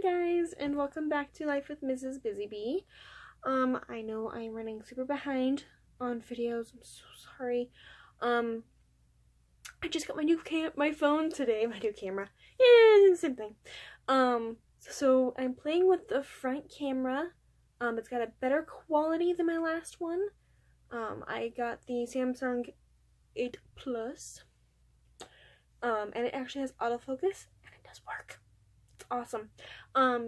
guys, and welcome back to Life with Mrs. Busy Bee. I know I'm running super behind on videos. I'm so sorry. I just got my phone today, my new camera. Yeah, same thing. So I'm playing with the front camera. It's got a better quality than my last one. I got the Samsung 8 Plus. And it actually has autofocus, and it does work. It's awesome.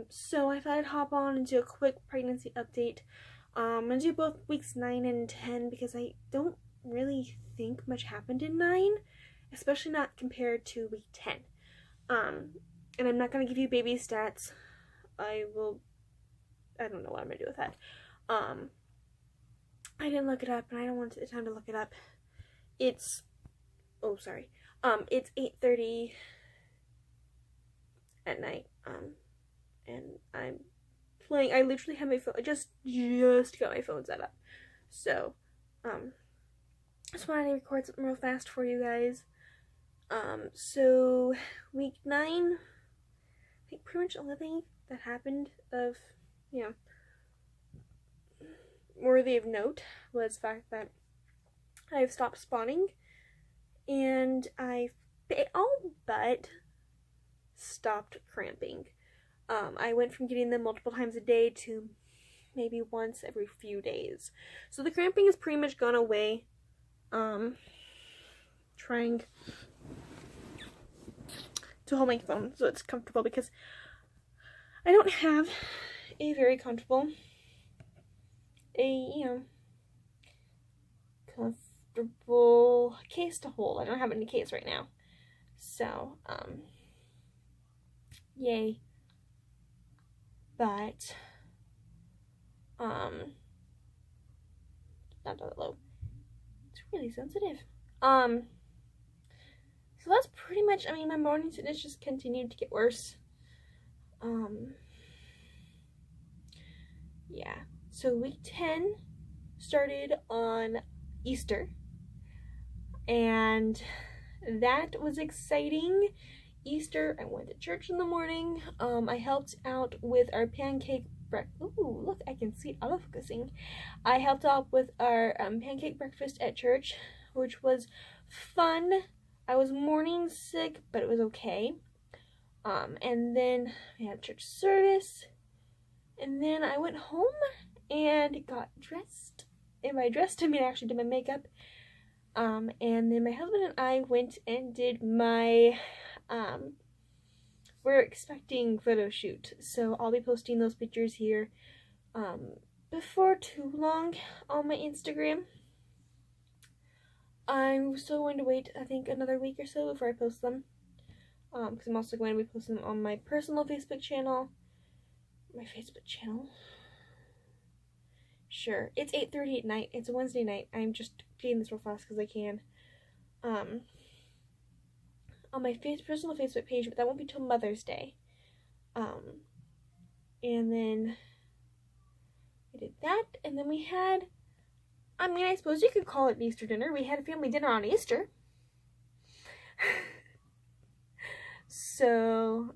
So I thought I'd hop on and do a quick pregnancy update. I'm gonna do both weeks 9 and 10 because I don't really think much happened in 9, especially not compared to week 10. And I'm not gonna give you baby stats. I don't know what I'm gonna do with that. I didn't look it up, and I don't want the time to look it up. It's 8:30 at night, and I'm playing. I literally have my phone. I just got my phone set up, so just wanted to record something real fast for you guys. So week 9, I think pretty much the only thing that happened of, worthy of note was the fact that I've stopped spawning, and I've all but stopped cramping. I went from getting them multiple times a day to maybe once every few days. So the cramping has pretty much gone away. Trying to hold my phone so it's comfortable because I don't have a very comfortable, comfortable case to hold. I don't have any case right now. So, yay. But, not that low. It's really sensitive. So that's pretty much, my morning sickness just continued to get worse. Yeah. So week 10 started on Easter, and that was exciting. Easter, I went to church in the morning. I helped out with our pancake breakfast. Ooh, look, I can see it autofocusing. I helped out with our pancake breakfast at church, which was fun. I was morning sick, but it was okay. And then we had church service, and then I went home and got dressed. And by dressed, I actually did my makeup. And then my husband and I went and did my we're expecting photo shoot. So I'll be posting those pictures here before too long on my Instagram. I'm still going to wait, I think, another week or so before I post them. Because I'm also going to be posting them on my personal Facebook channel. My Facebook channel? Sure. It's 8:30 at night. It's a Wednesday night. I'm just getting this real fast because I can. On my personal Facebook page, but that won't be till Mother's Day. And then we did that, and then we had, I suppose you could call it Easter dinner. We had a family dinner on Easter. So,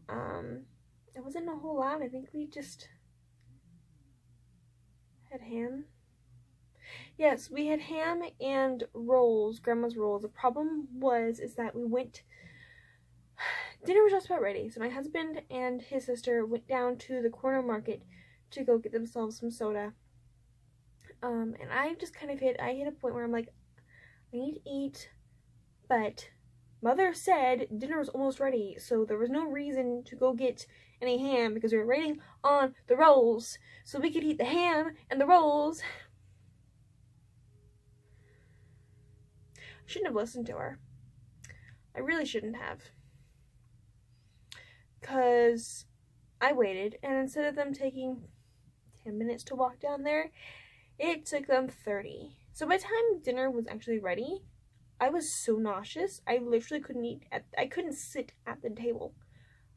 it wasn't a whole lot. I think we just had ham. Yes, we had ham and rolls, grandma's rolls. The problem is that dinner was just about ready. So my husband and his sister went down to the corner market to go get themselves some soda. And I just kind of hit a point where I'm like, I need to eat, but Mother said dinner was almost ready, so there was no reason to go get any ham because we were waiting on the rolls, so we could eat the ham and the rolls. I shouldn't have listened to her. I really shouldn't have. Because I waited, and instead of them taking 10 minutes to walk down there, it took them 30. So by the time dinner was actually ready, I was so nauseous, I literally couldn't eat. I couldn't sit at the table.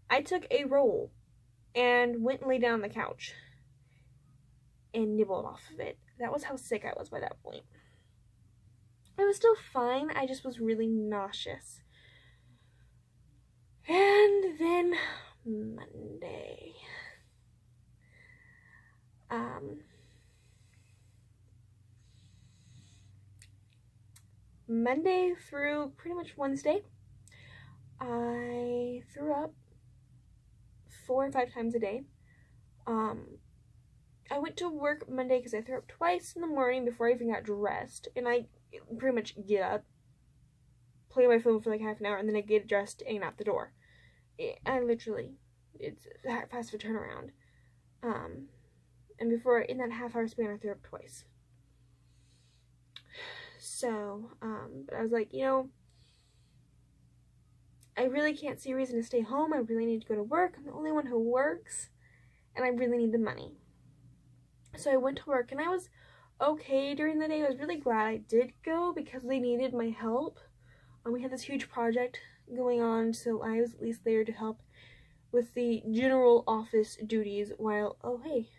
I took a roll and went and lay down on the couch and nibbled off of it. That was how sick I was by that point. I was still fine, I just was really nauseous. And then Monday. Monday through pretty much Wednesday, I threw up 4 or 5 times a day. I went to work Monday because I threw up twice in the morning before I even got dressed, and I pretty much get up, play on my phone for like half an hour, and then I get dressed and out the door. It's that fast of a turnaround. And before, in that half-hour span, I threw up twice. So, but I was like, I really can't see a reason to stay home. I really need to go to work. I'm the only one who works, and I really need the money. So I went to work, and I was okay during the day. I was really glad I did go because they needed my help. We had this huge project going on, so I was at least there to help with the general office duties while, oh hey,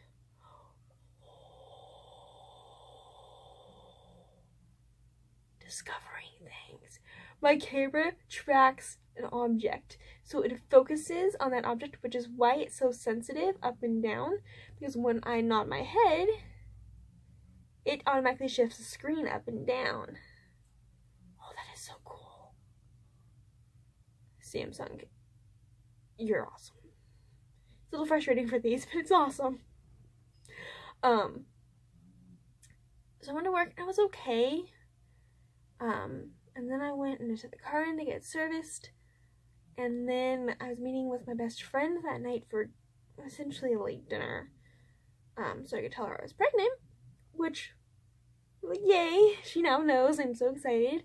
discovering things. My camera tracks an object, so it focuses on that object, which is why it's so sensitive up and down, because when I nod my head, it automatically shifts the screen up and down. Oh, that is so cool. Samsung, you're awesome. It's a little frustrating for these, but it's awesome. So I went to work and I was okay. And then I went and I took the car in to get serviced. And then I was meeting with my best friend that night for essentially a late dinner. So I could tell her I was pregnant, which, well, yay, she now knows. I'm so excited.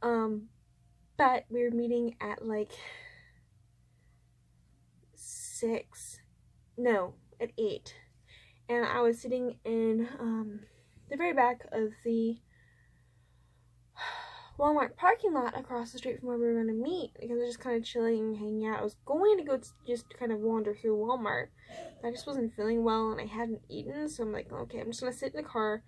But we were meeting at like 8. And I was sitting in the very back of the Walmart parking lot across the street from where we were going to meet, because I was just kind of chilling and hanging out. I was going to go just kind of wander through Walmart. I just wasn't feeling well and I hadn't eaten, so I'm like, okay, I'm just going to sit in the car.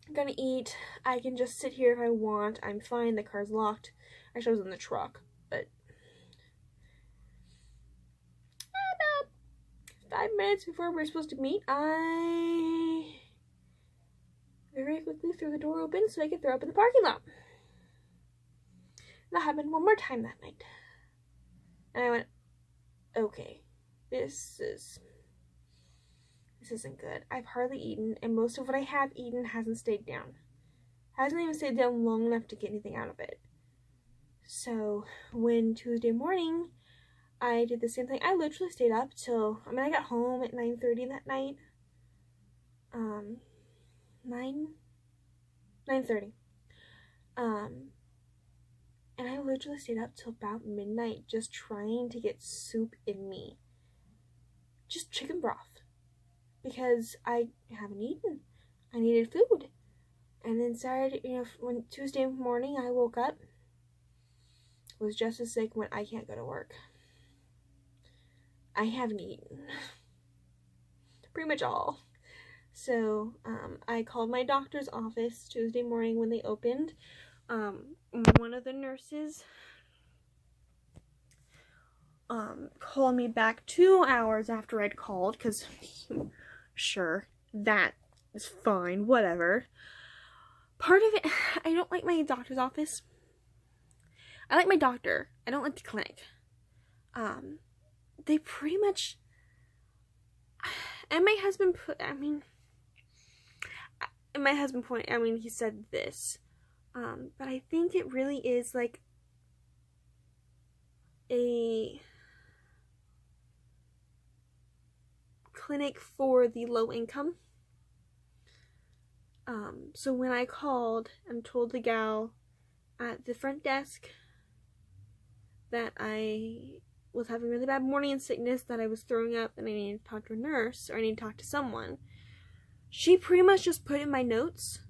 I'm going to eat. I can just sit here if I want. I'm fine. The car's locked. Actually, I was in the truck, but about 5 minutes before we were supposed to meet, I very quickly threw the door open so I could throw up in the parking lot. That happened one more time that night. And I went, okay, this isn't good. I've hardly eaten, and most of what I have eaten hasn't stayed down. Hasn't even stayed down long enough to get anything out of it. So when Tuesday morning, I did the same thing. I literally stayed up till, I got home at 9:30 that night. 9:30. And I literally stayed up till about midnight just trying to get soup in me. Just chicken broth. Because I haven't eaten. I needed food. And then Saturday, when Tuesday morning I woke up, was just as sick when I can't go to work. I haven't eaten. Pretty much all. So, I called my doctor's office Tuesday morning when they opened. One of the nurses, called me back 2 hours after I'd called, because, sure, that is fine, whatever. Part of it, I don't like my doctor's office. I like my doctor. I don't like the clinic. They pretty much, and my husband he said this, but I think it really is like a clinic for the low income. So when I called and told the gal at the front desk that I was having really bad morning sickness, that I was throwing up, and I needed to talk to a nurse, or I needed to talk to someone, she pretty much just put in my notes,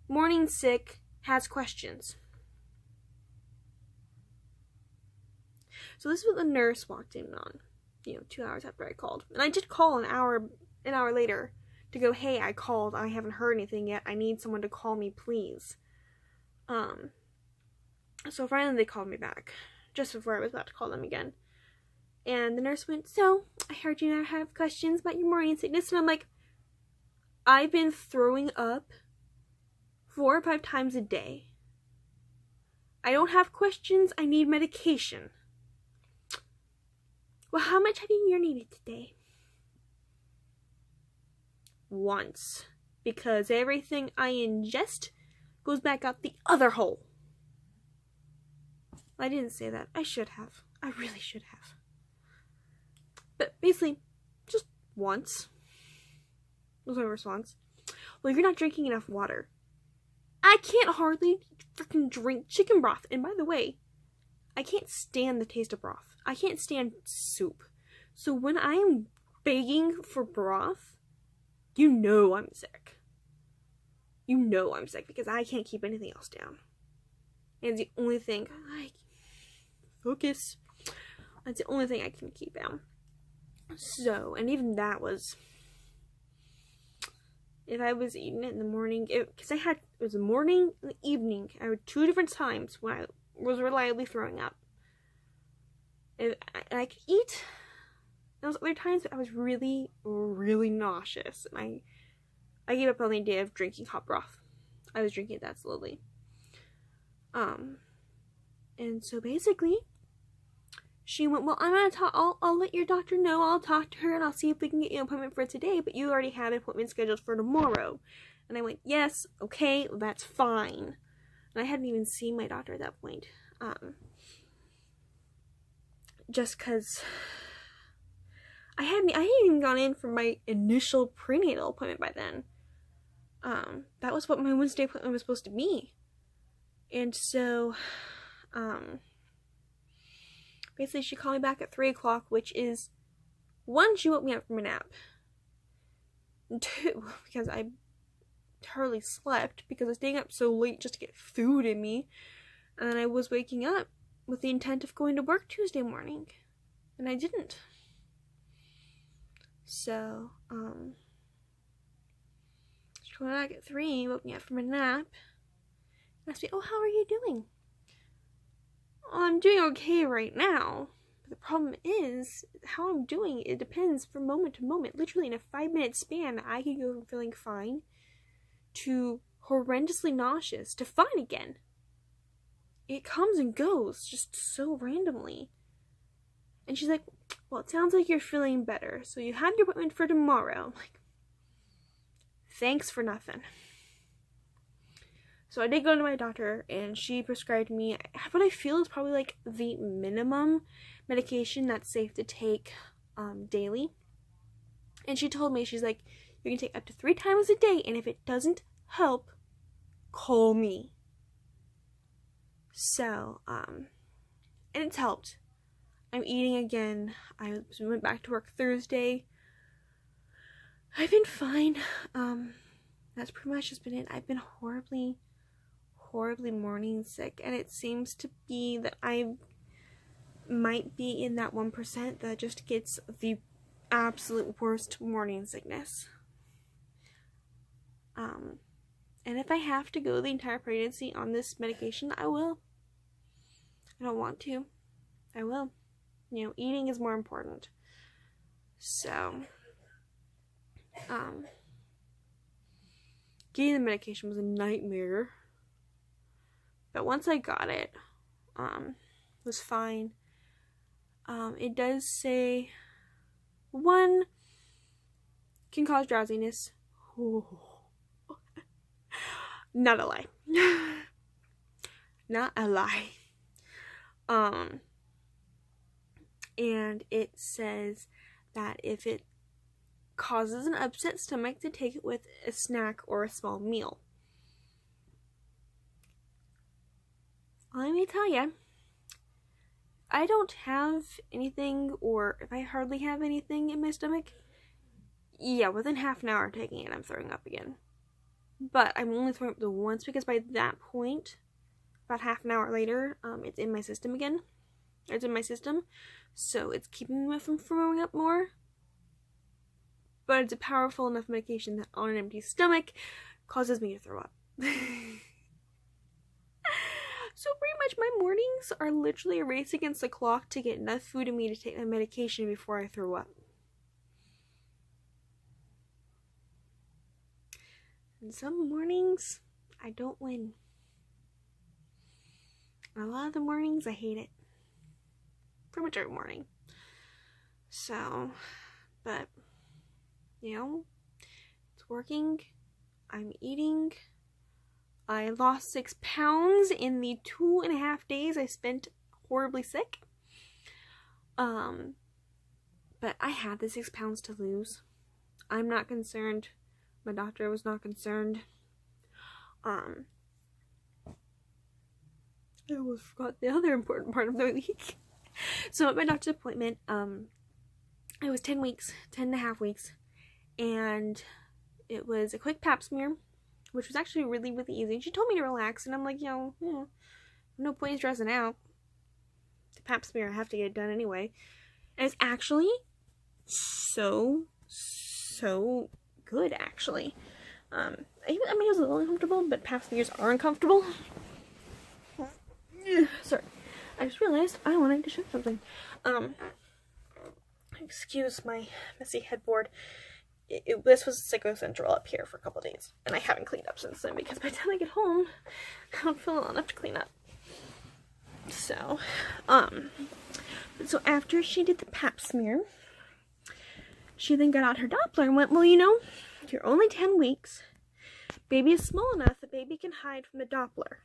morning sick, has questions. So this is what the nurse walked in on, 2 hours after I called. And I did call an hour later to go, hey, I called, I haven't heard anything yet, I need someone to call me, please. So finally they called me back, just before I was about to call them again. And the nurse went, so, I heard you now have questions about your morning sickness. And I'm like, I've been throwing up 4 or 5 times a day. I don't have questions. I need medication. Well, how much have you urinated today? Once. Because everything I ingest goes back out the other hole. I didn't say that. I should have. I really should have. But basically, just once. Was my response. Well, you're not drinking enough water. I can't hardly freaking drink chicken broth. And by the way, I can't stand the taste of broth. I can't stand soup. So when I'm begging for broth, you know I'm sick. You know I'm sick because I can't keep anything else down. And it's the only thing focus. That's the only thing I can keep down. So, and even that was, if I was eating it in the morning, because it was the morning and the evening. I had 2 different times when I was reliably throwing up. And I could eat. Those other times I was really, really nauseous. And I gave up on the idea of drinking hot broth. I was drinking it that slowly. And so basically, she went, well, I'm gonna talk, I'll let your doctor know, I'll talk to her and I'll see if we can get you an appointment for today, but you already have an appointment scheduled for tomorrow. And I went, yes, okay, that's fine. And I hadn't even seen my doctor at that point. Just cause I hadn't even gone in for my initial prenatal appointment by then. That was what my Wednesday appointment was supposed to be. And so, basically she called me back at 3 o'clock, which is, 1, she woke me up from a nap. 2, because I hardly slept, because I was staying up so late just to get food in me. And I was waking up with the intent of going to work Tuesday morning. And I didn't. So, she called me back at 3, woke me up from a nap, and asked me, oh, how are you doing? Well, I'm doing okay right now. But the problem is, how I'm doing, it depends from moment to moment. Literally in a 5-minute span, I can go from feeling fine to horrendously nauseous to fine again. It comes and goes just so randomly. And she's like, well, it sounds like you're feeling better, so you have your appointment for tomorrow. I'm like, thanks for nothing. So I did go to my doctor, and she prescribed me what I feel is probably like the minimum medication that's safe to take daily. And she told me, she's like, you can take up to 3 times a day, and if it doesn't help, call me. So, and it's helped. I'm eating again. I went back to work Thursday. I've been fine. That's pretty much just been it. I've been horribly morning sick, and it seems to be that I might be in that 1% that just gets the absolute worst morning sickness. And if I have to go the entire pregnancy on this medication, I will. I don't want to. I will. You know, eating is more important. So, getting the medication was a nightmare. But once I got it, it was fine. It does say 1 can cause drowsiness. Ooh. Not a lie. Not a lie. And it says that if it causes an upset stomach, to take it with a snack or a small meal. Let me tell you, I don't have anything, or if I hardly have anything in my stomach, yeah, within half an hour of taking it, I'm throwing up again. But I'm only throwing up the once, because by that point, about half an hour later, it's in my system again. It's in my system, so it's keeping me from throwing up more. But it's a powerful enough medication that on an empty stomach causes me to throw up. So pretty much my mornings are literally a race against the clock to get enough food in me to take my medication before I throw up. And some mornings, I don't win. And a lot of the mornings, I hate it. Pretty much every morning. So, but, you know, it's working. I'm eating. I lost 6 pounds in the 2.5 days I spent horribly sick. But I had the 6 pounds to lose. I'm not concerned. My doctor was not concerned. I almost forgot the other important part of the week. So at my doctor's appointment, it was 10.5 weeks, and it was a quick pap smear, which was actually really, really easy. And she told me to relax, and I'm like, no point in stressing out. The pap smear, I have to get it done anyway. And it's actually so good, actually. I mean, it was a little uncomfortable, but pap smears are uncomfortable. Sorry. I just realized I wanted to show something. Excuse my messy headboard. This was Sicko Central up here for a couple days, and I haven't cleaned up since then because by the time I get home, I don't feel enough to clean up. So, so after she did the pap smear, she then got out her Doppler and went, well, you know, you're only 10 weeks. Baby is small enough that baby can hide from the Doppler.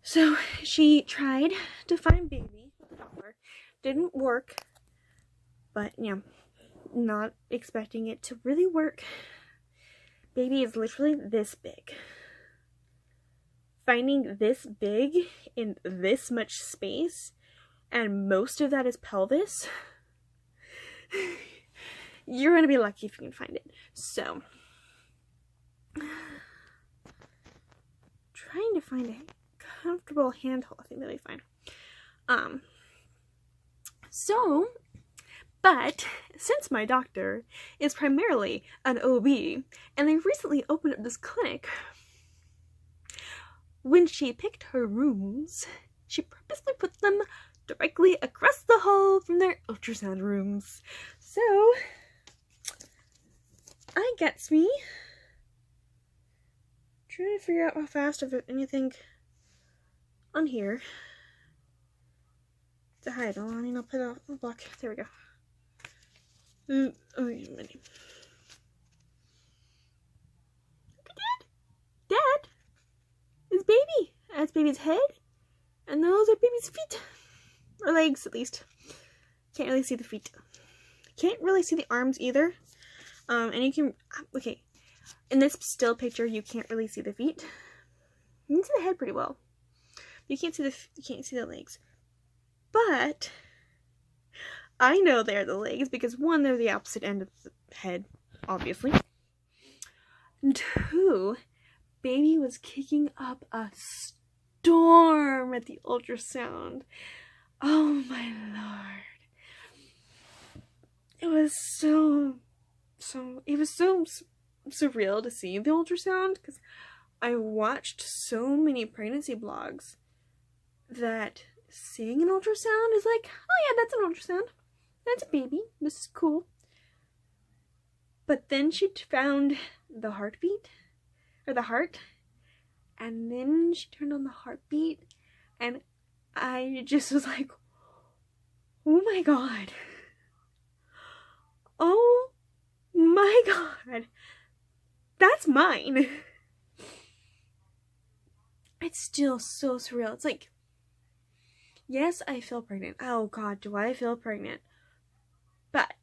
So she tried to find baby with the Doppler. Didn't work, but, you know, not expecting it to really work. Baby is literally this big. Finding this big in this much space, and most of that is pelvis, you're gonna be lucky if you can find it. So, trying to find a comfortable handhold. I think that'll be fine. But since my doctor is primarily an OB, and they recently opened up this clinic, when she picked her rooms, she purposely put them directly across the hall from their ultrasound rooms. So, I gets me trying to figure out how fast, if there's anything on here to hide. Oh, I mean, I'll put it on the block. There we go. Oh, yeah, my name. Look at Dad. Dad is baby. That's baby's head, and those are baby's feet, or legs at least. Can't really see the feet. Can't really see the arms either. And you can, okay, in this still picture, you can't really see the feet. You can see the head pretty well. You can't see the legs. But I know they're the legs because 1, they're the opposite end of the head, obviously. And 2, baby was kicking up a storm at the ultrasound. Oh my lord. It was so surreal to see the ultrasound, because I watched so many pregnancy blogs that seeing an ultrasound is like, oh yeah, that's an ultrasound. That's a baby. This is cool. But then she found the heartbeat, or the heart, and then she turned on the heartbeat, and I just was like, oh my god. Oh my god. That's mine. It's still so surreal. It's like, yes, I feel pregnant. Oh god, do I feel pregnant? But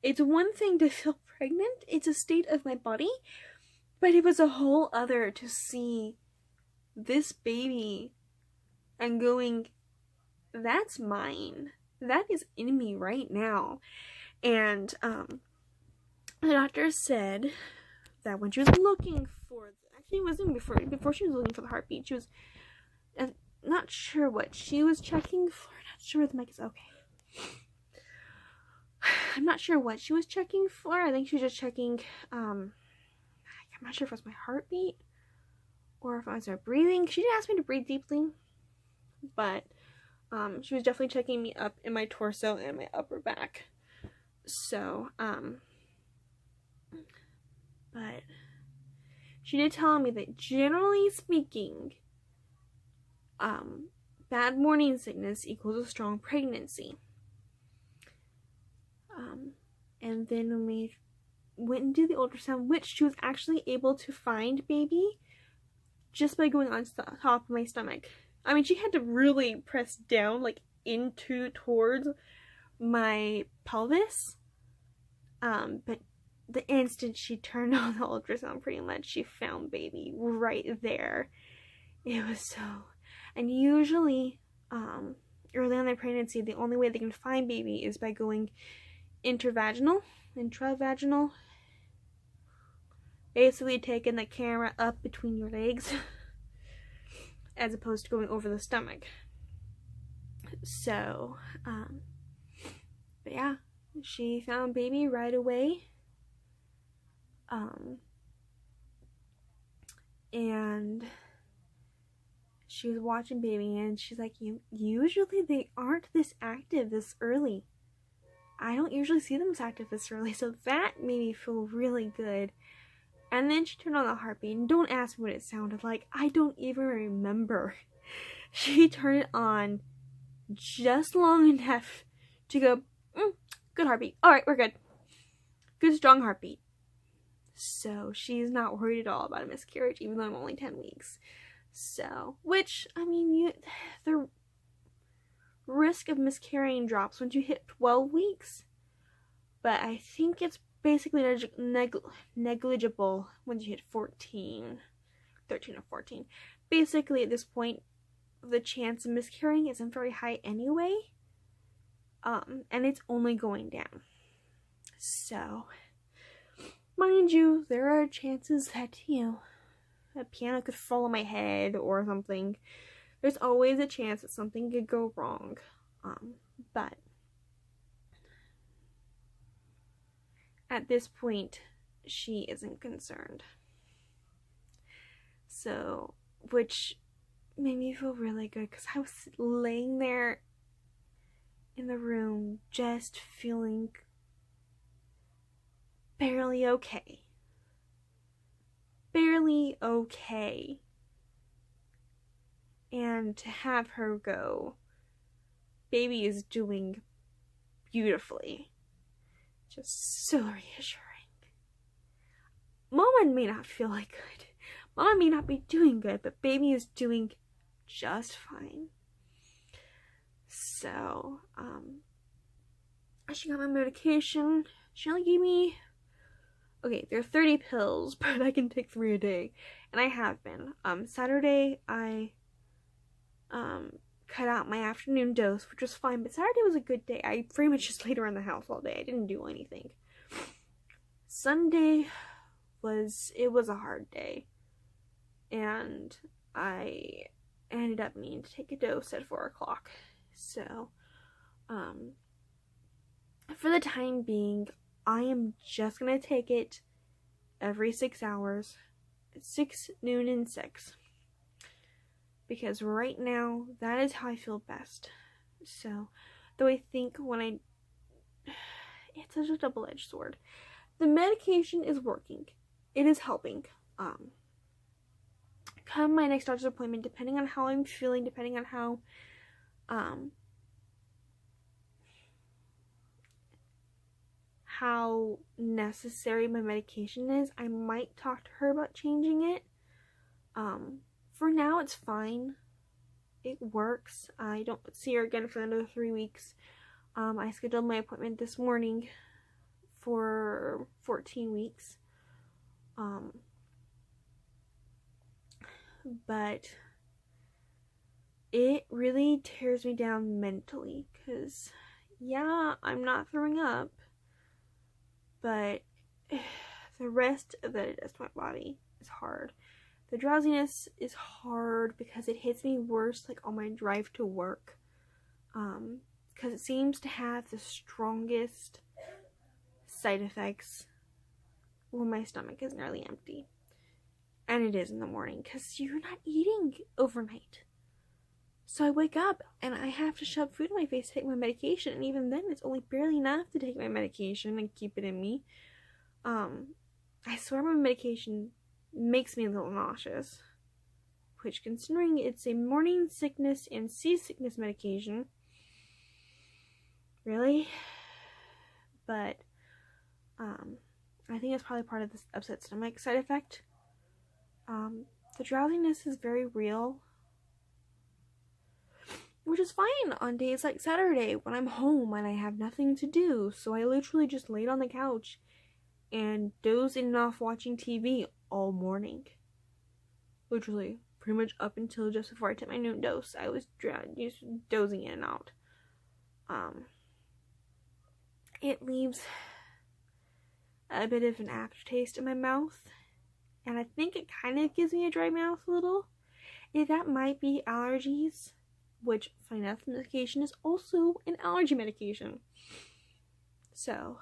it's one thing to feel pregnant. It's a state of my body. But it was a whole other to see this baby and going, that's mine. That is in me right now. And the doctor said that when she was looking for, actually it wasn't before she was looking for the heartbeat, she was not sure what she was checking for. Not sure the mic is okay. I'm not sure what she was checking for. I think she was just checking, I'm not sure if it was my heartbeat or if I was breathing. She didn't ask me to breathe deeply, but she was definitely checking me up in my torso and my upper back. So, But she did tell me that generally speaking, bad morning sickness equals a strong pregnancy. And then when we went and did the ultrasound, which she was actually able to find baby just by going on top of my stomach. I mean, she had to really press down, like, towards my pelvis. But the instant she turned on the ultrasound, pretty much, she found baby right there. It was so... And usually, early on in pregnancy, the only way they can find baby is by going intravaginal, basically taking the camera up between your legs, as opposed to going over the stomach. So, but yeah, she found baby right away, and she was watching baby, and she's like, usually they aren't this active this early. I don't usually see them this active this early, so that made me feel really good. And then she turned on the heartbeat, and don't ask me what it sounded like. I don't even remember. She turned it on just long enough to go, good heartbeat. Alright, we're good. Good, strong heartbeat. So she's not worried at all about a miscarriage, even though I'm only 10 weeks. So, which, I mean, the risk of miscarrying drops once you hit 12 weeks. But I think it's basically negligible once you hit 13 or 14. Basically, at this point, the chance of miscarrying isn't very high anyway. And it's only going down. So, mind you, there are chances that, a piano could fall on my head or something. There's always a chance that something could go wrong. But at this point, she isn't concerned. So, which made me feel really good, because I was laying there in the room just feeling barely okay. Barely okay. And to have her go, baby is doing beautifully. Just so reassuring. Mama may not feel like good. Mama may not be doing good, but baby is doing just fine. So, she got my medication. She only gave me, okay, there are 30 pills, but I can take 3 a day. And I have been. Saturday, I cut out my afternoon dose, which was fine, but Saturday was a good day. I pretty much just laid around the house all day. I didn't do anything. Sunday was a hard day, and I ended up needing to take a dose at 4 o'clock. So, for the time being, I am just gonna take it every 6 hours, 6, noon, and 6. Because right now, that is how I feel best. So, though I think it's such a double-edged sword. The medication is working. It is helping. Come my next doctor's appointment, depending on how I'm feeling, depending on how necessary my medication is, I might talk to her about changing it. For now, it's fine. It works. I don't see her again for another 3 weeks. I scheduled my appointment this morning for 14 weeks. But it really tears me down mentally, because, yeah, I'm not throwing up, but the rest that it does to my body is hard. The drowsiness is hard because it hits me worse, like, on my drive to work. Because it seems to have the strongest side effects when my stomach is nearly empty. And it is in the morning, because you're not eating overnight. So I wake up, and I have to shove food in my face to take my medication, and even then, it's only barely enough to take my medication and keep it in me. I swear my medication makes me a little nauseous. Which, considering it's a morning sickness and seasickness medication, really? But, I think it's probably part of this upset stomach side effect. The drowsiness is very real, which is fine on days like Saturday when I'm home and I have nothing to do. So I literally just laid on the couch and dozing off watching TV all morning. Literally, pretty much up until just before I took my noon dose, I was just dozing in and out. It leaves a bit of an aftertaste in my mouth, and I think it kind of gives me a dry mouth a little. That might be allergies, which, funny enough, medication is also an allergy medication. So,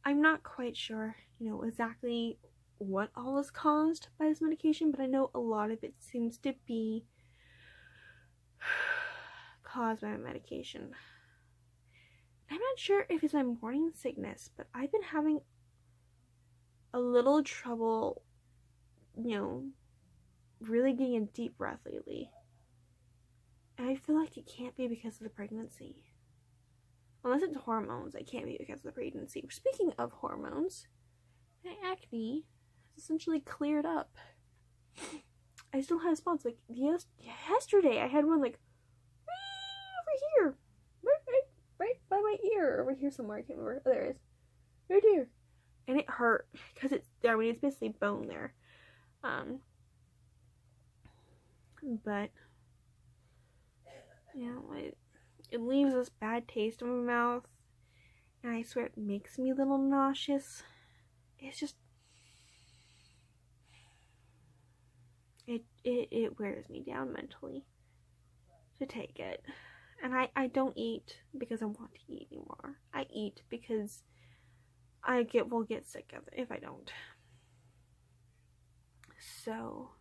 I'm not quite sure, exactly what all is caused by this medication, but I know a lot of it seems to be caused by my medication. I'm not sure if it's my morning sickness, but I've been having a little trouble, really getting a deep breath lately. And I feel like it can't be because of the pregnancy. Unless it's hormones, it can't be because of the pregnancy. Speaking of hormones, my acne has essentially cleared up. I still have spots. Like, yesterday I had one like over here. Right by my ear. Over here somewhere. I can't remember. Oh, there it is. Right here. And it hurt. Because it's basically bone there. But, it leaves this bad taste in my mouth. And I swear it makes me a little nauseous. It's just, it wears me down mentally to take it. And I don't eat because I want to eat anymore. I eat because I will get sick of it if I don't. So,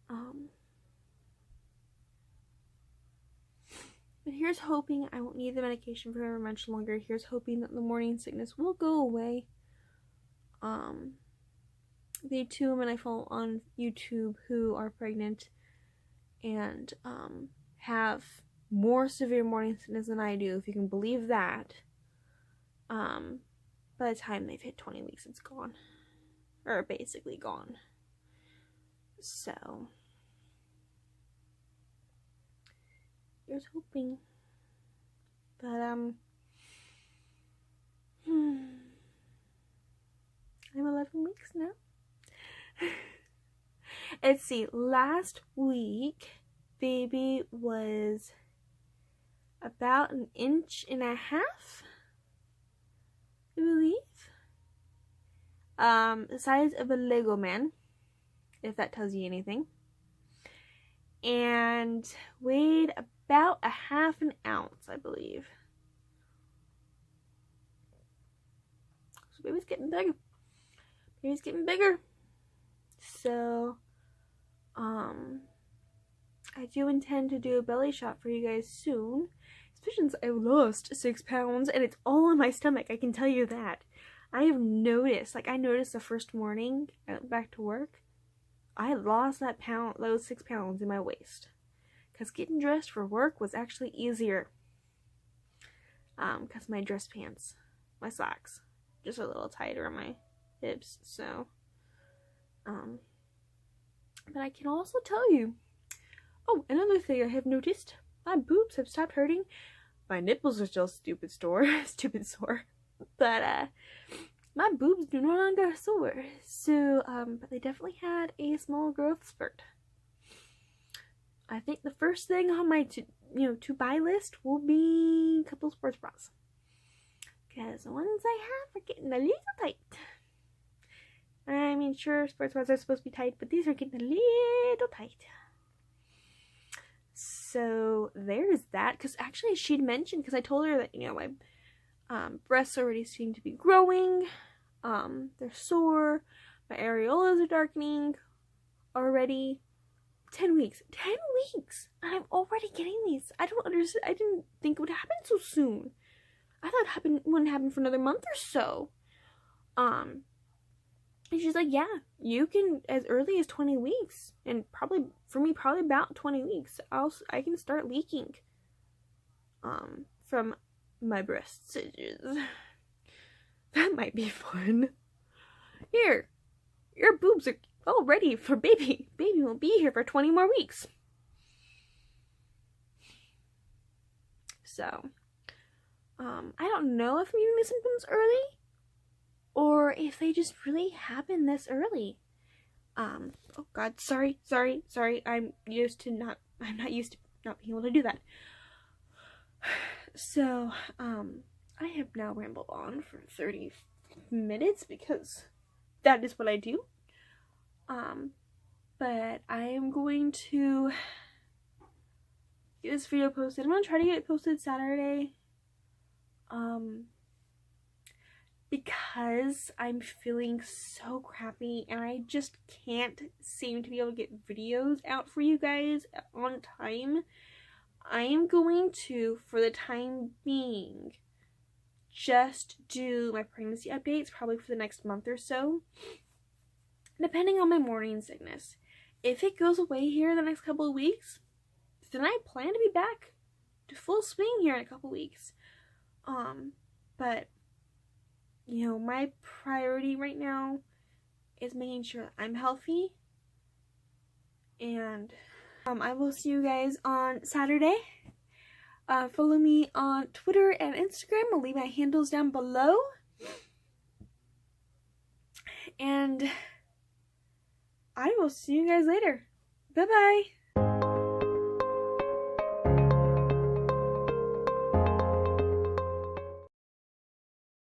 but here's hoping I won't need the medication for very much longer. Here's hoping that the morning sickness will go away. The two women I follow on YouTube who are pregnant and, have more severe morning sickness than I do, if you can believe that. By the time they've hit 20 weeks, it's gone. Or basically gone. So, here's hoping. But, I'm 11 weeks now. Let's see, last week, baby was about 1.5 inches, I believe. The size of a Lego man, if that tells you anything. And weighed about 1/2 ounce, I believe. So baby's getting bigger. Baby's getting bigger. So, I do intend to do a belly shot for you guys soon. Especially since I lost 6 pounds and it's all in my stomach, I can tell you that. I have noticed, I noticed the first morning I went back to work, I had lost those 6 pounds in my waist. Because getting dressed for work was actually easier. Because my dress pants, my socks, just a little tighter on my hips, so, but I can also tell you, another thing I have noticed, my boobs have stopped hurting. My nipples are still stupid sore, but, my boobs do no longer sore, so, but they definitely had a small growth spurt. I think the first thing on my to-buy list will be a couple sports bras. Because the ones I have are getting a little tight. I mean, sure, sports bras are supposed to be tight, but these are getting a little tight. So, there's that. Because actually, she'd mentioned, because I told her that, my breasts already seem to be growing. They're sore. My areolas are darkening already. 10 weeks. 10 weeks! And I'm already getting these. I don't understand. I didn't think it would happen so soon. I thought it wouldn't happen for another month or so. And she's like, yeah, you can as early as 20 weeks. And probably, for me, probably about 20 weeks. I can start leaking. From my breast stitches. That might be fun. Here, your boobs are all ready for baby. Baby will be here for 20 more weeks. So, I don't know if I'm getting the symptoms early, or if they just really happen this early. Oh God, sorry. I'm not used to not being able to do that. So, I have now rambled on for 30 minutes because that is what I do. But I am going to get this video posted. I'm gonna try to get it posted Saturday. Because I'm feeling so crappy and I just can't seem to be able to get videos out for you guys on time. I am going to, for the time being, just do my pregnancy updates probably for the next month or so, depending on my morning sickness. If it goes away here in the next couple of weeks, then I plan to be back to full swing here in a couple of weeks. But you know, my priority right now is making sure I'm healthy. And I will see you guys on Saturday. Follow me on Twitter and Instagram. I'll leave my handles down below. And I will see you guys later. Bye-bye.